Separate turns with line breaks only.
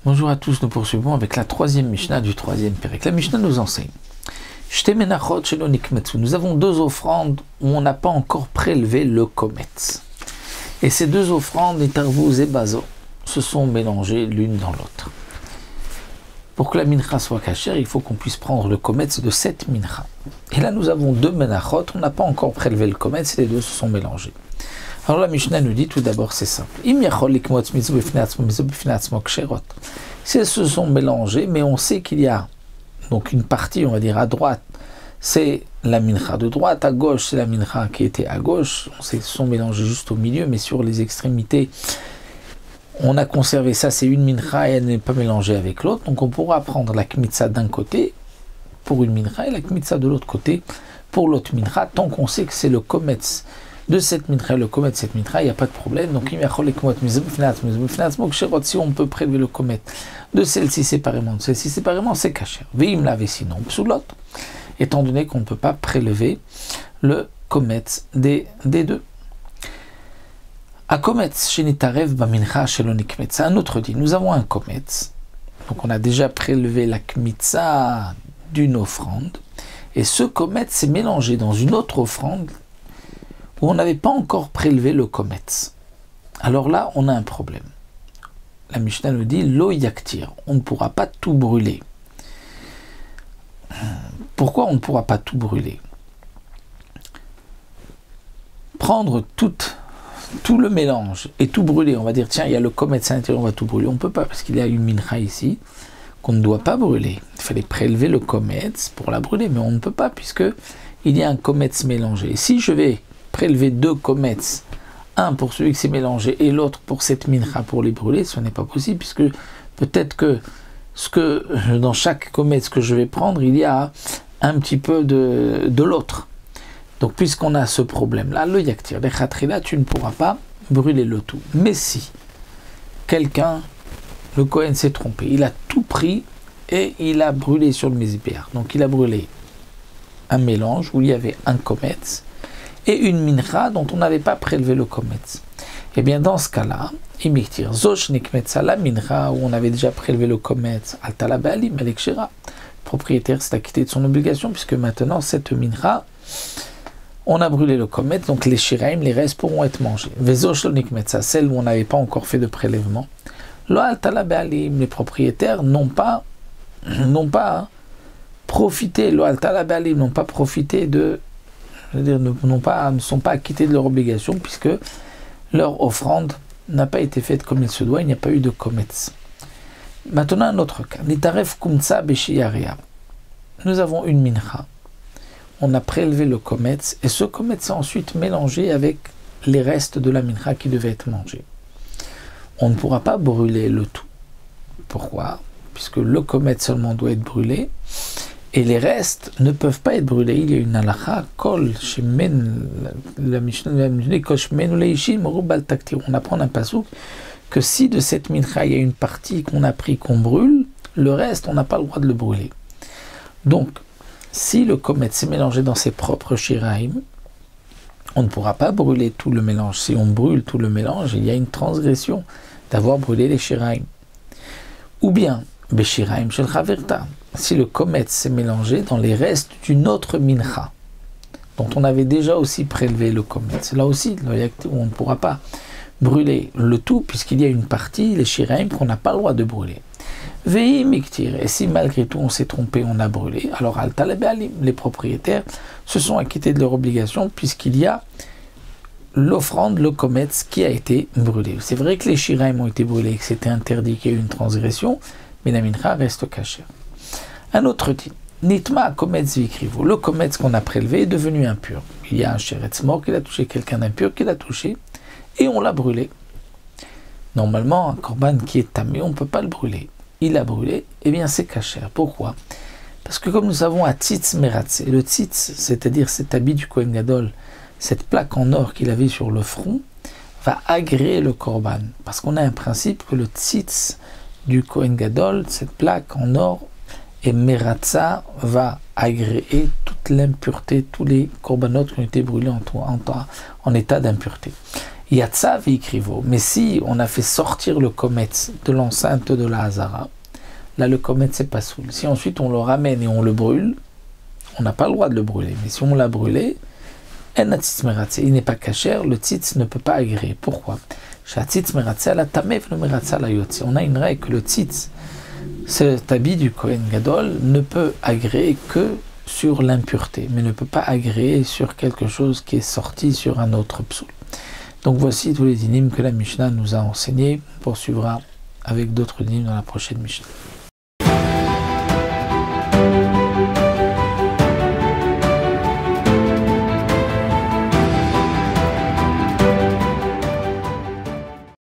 Bonjour à tous, nous poursuivons avec la troisième Mishnah du troisième Pérec. La Mishnah nous enseigne. Nous avons deux offrandes où on n'a pas encore prélevé le kometz. Et ces deux offrandes, Itarvuz et Bazo, se sont mélangées l'une dans l'autre. Pour que la mincha soit cachère, il faut qu'on puisse prendre le kometz de cette mincha. Et là, nous avons deux menachot, on n'a pas encore prélevé le kometz et les deux se sont mélangés. Alors la Mishnah nous dit tout d'abord, c'est simple. Si elles se sont mélangées, mais on sait qu'il y a donc une partie, on va dire à droite, c'est la mincha de droite, à gauche c'est la mincha qui était à gauche, on sait qu'elles se sont mélangées juste au milieu, mais sur les extrémités, on a conservé ça, c'est une mincha et elle n'est pas mélangée avec l'autre, donc on pourra prendre la kmitza d'un côté pour une mincha et la kmitza de l'autre côté pour l'autre mincha, tant qu'on sait que c'est le kometz de cette mincha, le komet de cette mincha, il n'y a pas de problème. Donc, si on peut prélever le komet de celle-ci séparément, c'est caché. Veim l'avait sinon, sous l'autre, étant donné qu'on ne peut pas prélever le komet des deux. A komet, shenitarev bamincha shelonikmet. C'est un autre dit. Nous avons un komet, donc on a déjà prélevé la kmitza d'une offrande, et ce komet s'est mélangé dans une autre offrande où on n'avait pas encore prélevé le kometz. Alors là, on a un problème. La Mishnah nous dit, lo yaktir, on ne pourra pas tout brûler. Pourquoi on ne pourra pas tout brûler? Prendre tout le mélange et tout brûler, on va dire, tiens, il y a le kometz à l'intérieur, on va tout brûler. On ne peut pas, parce qu'il y a une mincha ici qu'on ne doit pas brûler. Il fallait prélever le kometz pour la brûler, mais on ne peut pas, puisque il y a un kometz mélangé. Et si je vais prélever deux kometz, un pour celui qui s'est mélangé et l'autre pour cette mincha pour les brûler, ce n'est pas possible, puisque peut-être que dans chaque kometz que je vais prendre, il y a un petit peu de l'autre. Donc puisqu'on a ce problème-là, le yaktir, les khatrila, tu ne pourras pas brûler le tout. Mais si quelqu'un, le Kohen s'est trompé, il a tout pris et il a brûlé sur le mizbeach. Donc il a brûlé un mélange où il y avait un kometz et une mincha dont on n'avait pas prélevé le kometz. Et bien dans ce cas-là, imiktir zosh nikmetza, la mincha où on avait déjà prélevé le kometz, altala baalim elekshira. Le propriétaire s'est acquitté de son obligation, puisque maintenant cette mincha, on a brûlé le kometz, donc les shiraim, les restes pourront être mangés. Vezosh nikmetza, celle où on n'avait pas encore fait de prélèvement, lo altala baalim, les propriétaires n'ont pas profité, lo altala baalim, n'ont pas profité de, c'est-à-dire ne sont pas acquittés de leur obligation, puisque leur offrande n'a pas été faite comme il se doit, il n'y a pas eu de kometz. Maintenant, un autre cas. Nitaref kumtsa beshiyaria. Nous avons une mincha. On a prélevé le kometz, et ce kometz s'est ensuite mélangé avec les restes de la mincha qui devaient être mangés. On ne pourra pas brûler le tout. Pourquoi? Puisque le kometz seulement doit être brûlé, et les restes ne peuvent pas être brûlés. Il y a une halakha, kol, shemen, la Mishnah, kol shemen ou leishim, rubal taktir. On apprend un passouk que si de cette mincha il y a une partie qu'on a pris, qu'on brûle, le reste, on n'a pas le droit de le brûler. Donc, si le kometz s'est mélangé dans ses propres shiraim, on ne pourra pas brûler tout le mélange. Si on brûle tout le mélange, il y a une transgression d'avoir brûlé les shiraim. Ou bien, beshiraim shel chaverta, si le kometz s'est mélangé dans les restes d'une autre mincha, dont on avait déjà aussi prélevé le kometz. Là aussi, on ne pourra pas brûler le tout, puisqu'il y a une partie, les shiraim, qu'on n'a pas le droit de brûler. Vei miktir, et si malgré tout on s'est trompé, on a brûlé, alors altal be'alim, les propriétaires se sont acquittés de leur obligation, puisqu'il y a l'offrande, le kometz, qui a été brûlé. C'est vrai que les shiraim ont été brûlés, que c'était interdit, qu'il y a eu une transgression, mais la mincha reste cachée. Un autre dit, nitma kometz vikrivo, le kometz qu'on a prélevé est devenu impur. Il y a un sheretz mort qui l'a touché, quelqu'un d'impur qui l'a touché, et on l'a brûlé. Normalement, un korban qui est tamé, on ne peut pas le brûler. Il a brûlé, eh bien c'est caché. Pourquoi? Parce que comme nous savons à tzitz meratze, le tzitz, c'est-à-dire cet habit du Kohen Gadol, cette plaque en or qu'il avait sur le front, va agréer le korban. Parce qu'on a un principe que le tzitz du Kohen Gadol, cette plaque en or, et meratza va agréer toute l'impureté, tous les korbanot qui ont été brûlés en état d'impureté. Yatsa veikrivo. Mais si on a fait sortir le kometz de l'enceinte de la Hazara, là le kometz c'est pas soul. Si ensuite on le ramène et on le brûle, on n'a pas le droit de le brûler. Mais si on l'a brûlé, il n'est pas cachère, le tzitz ne peut pas agréer. Pourquoi? On a une règle que le tzitz, cet habit du Kohen Gadol, ne peut agréer que sur l'impureté, mais ne peut pas agréer sur quelque chose qui est sorti sur un autre psoul. Donc voici tous les dynimes que la Mishnah nous a enseignés. On poursuivra avec d'autres dynimes dans la prochaine Mishnah.